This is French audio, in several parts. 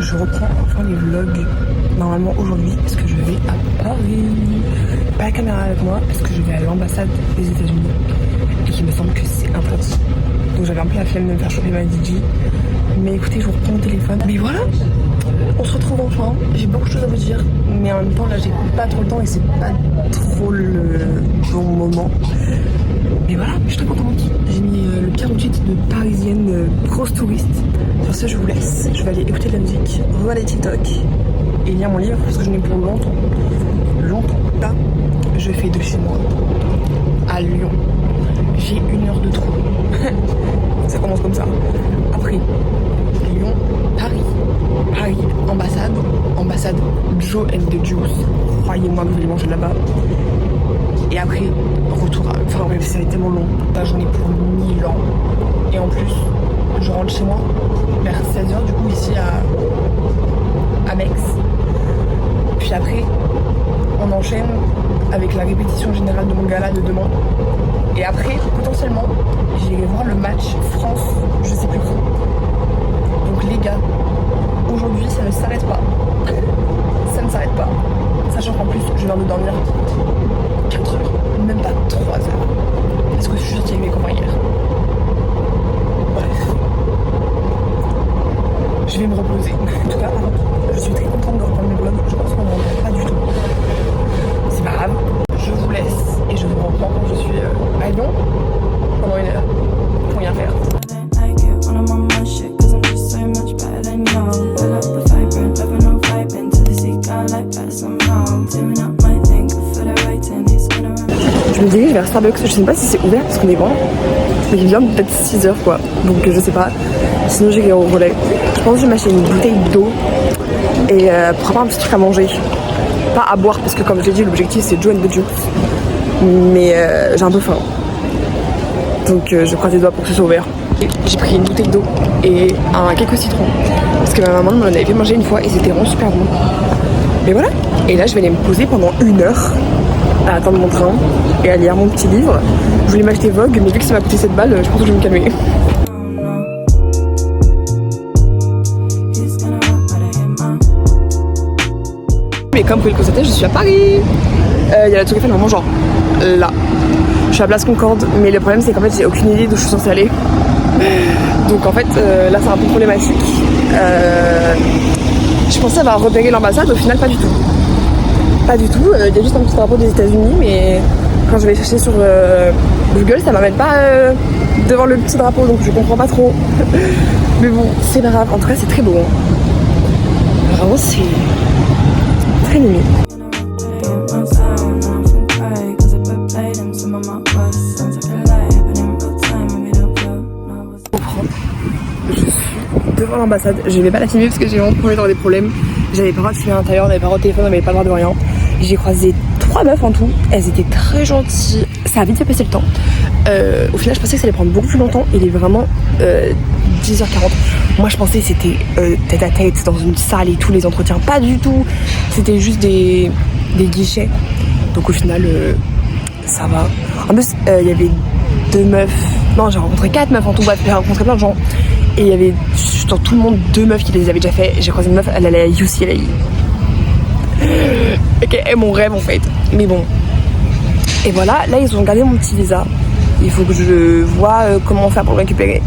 je reprends enfin les vlogs normalement aujourd'hui parce que je vais à Paris. Pas la caméra avec moi parce que je vais à l'ambassade des États-Unis et qu'il me semble que c'est interdit. Donc j'avais un peu la flemme de me faire choper ma DJ. Mais écoutez, je vous reprends mon téléphone. Mais voilà, on se retrouve enfin. J'ai beaucoup de choses à vous dire, mais en même temps là j'ai pas trop le temps et c'est pas trop le bon moment. Mais voilà, je suis très contente. J'ai mis le pire outfit de parisienne grosse touriste. Sur ce, je vous laisse. Je vais aller écouter de la musique, regarder TikTok et lire mon livre parce que je n'ai pour longtemps. Là, je fais de chez moi à Lyon. J'ai 1 heure de trou. Ça commence comme ça. Après, Lyon, Paris. Paris, ambassade, Joe and the Juice. Croyez-moi que vous allez manger là-bas. Et après, retour à... Enfin bref, ça va être tellement long. Là, j'en ai pour 1000 ans. Et en plus, je rentre chez moi vers 16h, du coup, ici à Mex. Puis après, on enchaîne avec la répétition générale de mon gala de demain. Et après, potentiellement, j'irai voir le match France, je sais plus qui. Donc les gars, aujourd'hui, ça ne s'arrête pas. Ça ne s'arrête pas. Sachant qu'en plus, je viens de dormir 4 heures, même pas 3 heures. Parce que je suis sortie avec mes copains hier. Bref. Je vais me reposer. En tout cas, je suis très contente de reprendre mes vlogs. Je pense qu'on n'en entend pas du tout. C'est pas grave. Je vous laisse et je vous reprends quand je suis à Lyon pendant 1 heure pour rien faire. Je me dirige vers Starbucks, je sais pas si c'est ouvert parce qu'on est grand, mais il vient peut-être 6h quoi, donc je sais pas. Sinon j'irai au relais. Je pense que je vais m'acheter une bouteille d'eau et pour avoir un petit truc à manger. Pas à boire parce que comme je l'ai dit, l'objectif c'est Joe and the Juice. Mais j'ai un peu faim. Donc je croise les doigts pour que ce soit ouvert. J'ai pris une bouteille d'eau et un cake au citron. Parce que ma maman m'en avait fait manger une fois et c'était vraiment super bon. Mais voilà. Et là je vais aller me poser pendant 1 heure à attendre mon train et à lire mon petit livre. Je voulais m'acheter Vogue, mais vu que ça m'a coûté 7 balles, je pense que je vais me calmer. Mais comme vous pouvez le constater, je suis à Paris. Il y a la Tour Eiffel vraiment genre là. Je suis à Place Concorde, mais le problème c'est qu'en fait j'ai aucune idée d'où je suis censée aller. Donc en fait là c'est un peu problématique. Je pensais avoir repéré l'ambassade, au final pas du tout. Pas du tout, il y a juste un petit drapeau des États-Unis, mais quand je vais chercher sur Google, ça m'amène pas devant le petit drapeau, donc je comprends pas trop. Mais bon, c'est pas grave, en tout cas c'est très beau. Hein. Vraiment c'est très mimi. Je suis devant l'ambassade, je vais pas la filmer parce que j'ai vraiment peur d'avoir des problèmes. J'avais pas le droit de filmer à l'intérieur, j'avais pas le droit de téléphone, j'avais pas le droit de rien. J'ai croisé 3 meufs en tout, elles étaient très gentilles. Ça a vite fait passer le temps. Au final je pensais que ça allait prendre beaucoup plus longtemps. Il est vraiment 10h40. Moi je pensais que c'était tête à tête dans une salle et tous les entretiens. Pas du tout. C'était juste des guichets. Donc au final ça va. En plus il y avait 2 meufs. Non, j'ai rencontré 4 meufs en tout. Bref, j'ai rencontré plein de gens. Et il y avait dans tout le monde 2 meufs qui les avaient déjà fait. J'ai croisé une meuf, elle allait à UCLA. Ok, et mon rêve en fait. Mais bon. Et voilà, là ils ont gardé mon petit visa. Il faut que je vois comment faire pour le récupérer.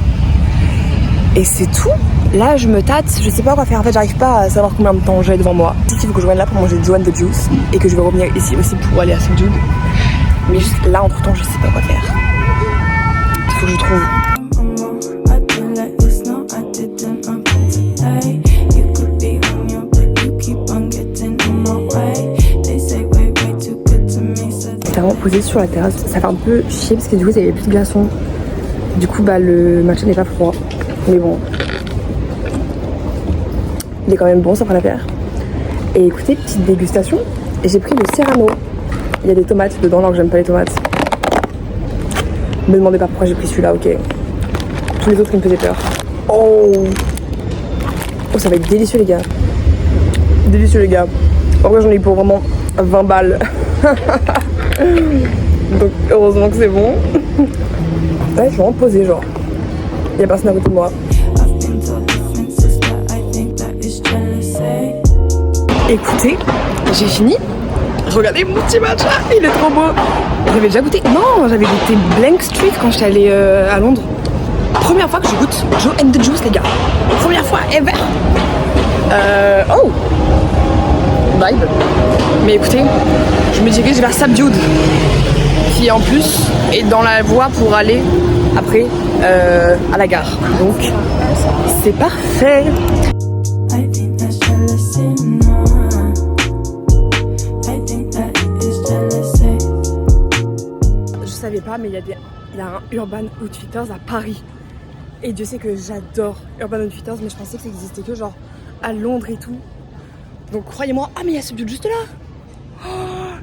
Et c'est tout. Là je me tâte, je sais pas quoi faire. En fait j'arrive pas à savoir combien de temps j'ai devant moi. Il faut que je revienne là pour manger Joe and the Juice. Et que je vais revenir ici aussi pour aller à St. Jude. Mais juste là entre temps je sais pas quoi faire. Il faut que je trouve. Vraiment posé sur la terrasse, ça fait un peu chier parce que du coup il y avait plus de glaçons. Du coup bah le matcha n'est pas froid. Mais bon. Il est quand même bon, ça fera l'affaire. Et écoutez, petite dégustation. J'ai pris le Serrano. Il y a des tomates dedans alors que j'aime pas les tomates. Me demandez pas pourquoi j'ai pris celui-là, ok. Tous les autres ils me faisaient peur. Oh, ça va être délicieux les gars. Délicieux les gars. En vrai j'en ai eu pour vraiment 20 balles. Donc heureusement que c'est bon. Ouais, je suis vraiment posée genre. Il y a personne à côté de moi. Écoutez, j'ai fini. Regardez mon petit matcha, il est trop beau. J'avais déjà goûté. Non, j'avais goûté Blank Street quand j'étais allée à Londres. Première fois que je goûte Joe and the Juice, les gars. Première fois ever. Oh, vibe. Mais écoutez, je me dirige vers Subdued, qui en plus est dans la voie pour aller après à la gare. Donc c'est parfait. Je savais pas, mais il y a un Urban Outfitters à Paris. Et Dieu sait que j'adore Urban Outfitters, mais je pensais que ça existait que genre à Londres et tout. Donc croyez-moi, ah mais il y a Subdued juste là. Oh,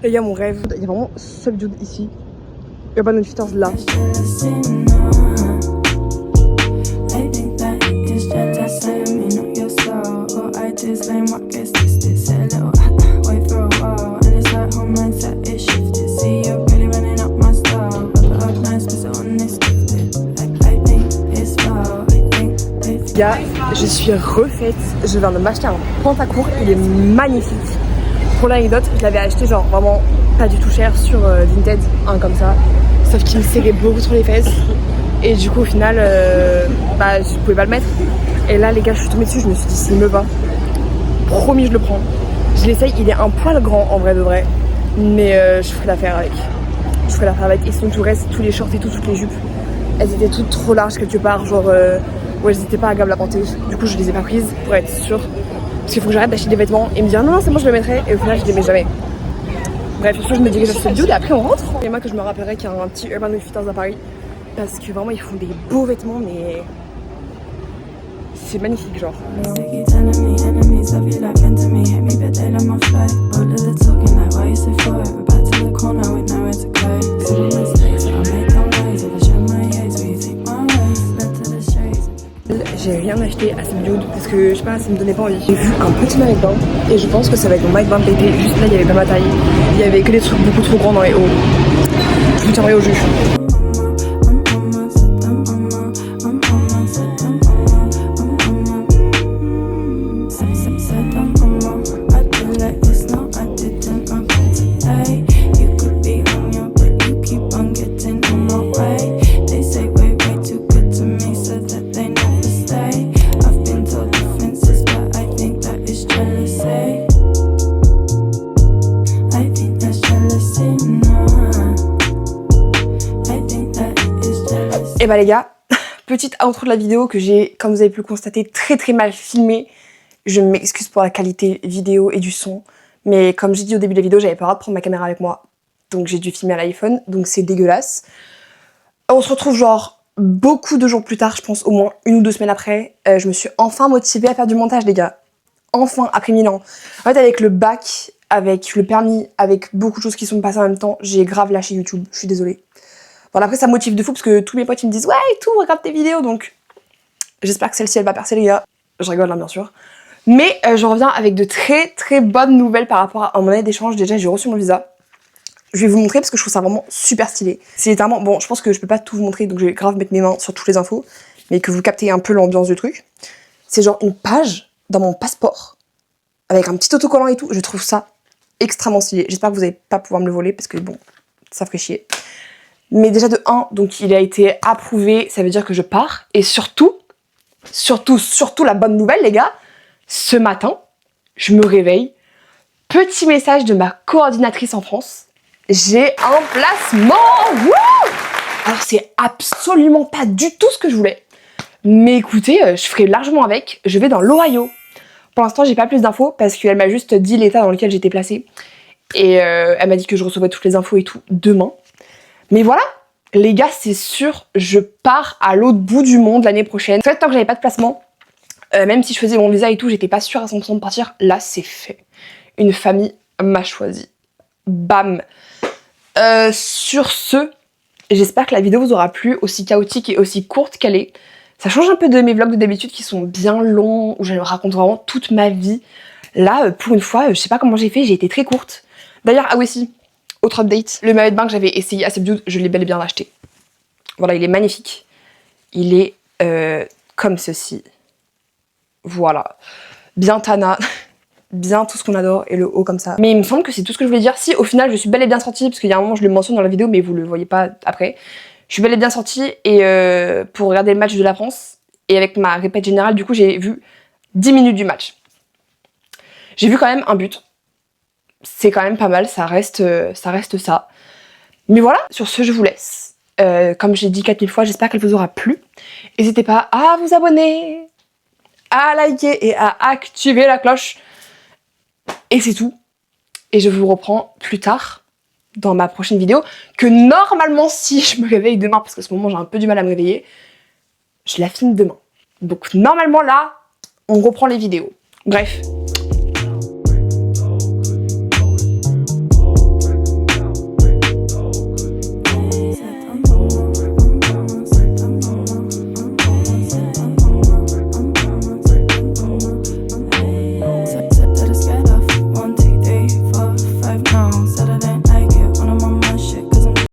les gars, mon rêve. Il y a vraiment Subdued ici. Urban Outfitters là. Gars, je suis refaite, je viens de m'acheter un pantacourt, il est magnifique. Pour l'anecdote, je l'avais acheté genre vraiment pas du tout cher sur Vinted, un comme ça, sauf qu'il me serrait beaucoup trop les fesses et du coup au final bah je pouvais pas le mettre. Et là les gars, je suis tombée dessus, je me suis dit s'il me va, promis je le prends. Je l'essaye, il est un poil grand en vrai de vrai, mais je ferai l'affaire avec. Je ferai l'affaire avec. Et sinon tout le reste, tous les shorts et tout, toutes les jupes, elles étaient toutes trop larges quelque part, genre ouais, elles étaient pas agréables à porter. Du coup je les ai pas prises pour être sûre. Parce qu'il faut que j'arrête d'acheter des vêtements et me dire non c'est bon je le mettrai, et au final je les mets jamais. Bref, sur ce je me dirige à Subdued et après on rentre. Et moi que je me rappellerai qu'il y a un petit Urban Outfitters à Paris, parce que vraiment ils font des beaux vêtements, mais c'est magnifique genre. J'ai rien acheté à Subdued parce que je sais pas, ça me donnait pas envie. J'ai vu un petit maillot de bain et je pense que ça va être mon maillot de bain d'été. Juste là, il y avait pas ma taille. Il y avait que des trucs beaucoup trop grands dans les hauts. Je vous tiendrai au jus. Et bah les gars, petite intro de la vidéo que j'ai, comme vous avez pu le constater, très mal filmée. Je m'excuse pour la qualité vidéo et du son, mais comme j'ai dit au début de la vidéo, j'avais pas le droit de prendre ma caméra avec moi, donc j'ai dû filmer à l'iPhone, donc c'est dégueulasse. On se retrouve genre beaucoup de jours plus tard, je pense au moins 1 ou 2 semaines après. Je me suis enfin motivée à faire du montage les gars. Enfin, après 1000 ans. En fait avec le bac, avec le permis, avec beaucoup de choses qui sont passées en même temps, j'ai grave lâché YouTube, je suis désolée. Voilà, après ça me motive de fou parce que tous mes potes ils me disent ouais et tout, regarde tes vidéos, donc j'espère que celle-ci elle va percer les gars. Je rigole hein, bien sûr. Mais je reviens avec de très bonnes nouvelles par rapport à mon année d'échange. Déjà j'ai reçu mon visa. Je vais vous montrer parce que je trouve ça vraiment super stylé. C'est littéralement, bon je pense que je peux pas tout vous montrer donc je vais grave mettre mes mains sur toutes les infos, mais que vous captez un peu l'ambiance du truc. C'est genre une page dans mon passeport avec un petit autocollant et tout. Je trouve ça extrêmement stylé. J'espère que vous n'allez pas pouvoir me le voler parce que bon, ça ferait chier. Mais déjà de 1, donc il a été approuvé, ça veut dire que je pars. Et surtout la bonne nouvelle les gars, ce matin, je me réveille, petit message de ma coordinatrice en France, j'ai un placement. Wouh! Alors c'est absolument pas du tout ce que je voulais. Mais écoutez, je ferai largement avec, je vais dans l'Ohio. Pour l'instant j'ai pas plus d'infos parce qu'elle m'a juste dit l'état dans lequel j'étais placée. Et elle m'a dit que je recevrais toutes les infos et tout demain. Mais voilà, les gars, c'est sûr, je pars à l'autre bout du monde l'année prochaine. En fait, tant que j'avais pas de placement, même si je faisais mon visa et tout, j'étais pas sûre à 100% de partir. Là, c'est fait. Une famille m'a choisi. Bam. Sur ce, j'espère que la vidéo vous aura plu, aussi chaotique et aussi courte qu'elle est. Ça change un peu de mes vlogs de d'habitude qui sont bien longs, où je raconte vraiment toute ma vie. Là, pour une fois, je sais pas comment j'ai fait, j'ai été très courte. D'ailleurs, ah oui, si. Autre update, le maillot de bain que j'avais essayé à Subdued, je l'ai bel et bien acheté. Voilà, il est magnifique. Il est comme ceci. Voilà. Bien Tana. bien tout ce qu'on adore et le haut comme ça. Mais il me semble que c'est tout ce que je voulais dire. Si au final je suis bel et bien sortie, parce qu'il y a un moment je le mentionne dans la vidéo mais vous le voyez pas après. Je suis bel et bien sortie et pour regarder le match de la France et avec ma répète générale du coup j'ai vu 10 minutes du match. J'ai vu quand même un but. C'est quand même pas mal, ça reste ça. Mais voilà, sur ce je vous laisse. Comme j'ai dit 4000 fois, j'espère qu'elle vous aura plu. N'hésitez pas à vous abonner, à liker et à activer la cloche. Et c'est tout. Et je vous reprends plus tard dans ma prochaine vidéo, que normalement si je me réveille demain, parce qu'à ce moment j'ai un peu du mal à me réveiller, je la filme demain. Donc normalement là, on reprend les vidéos. Bref,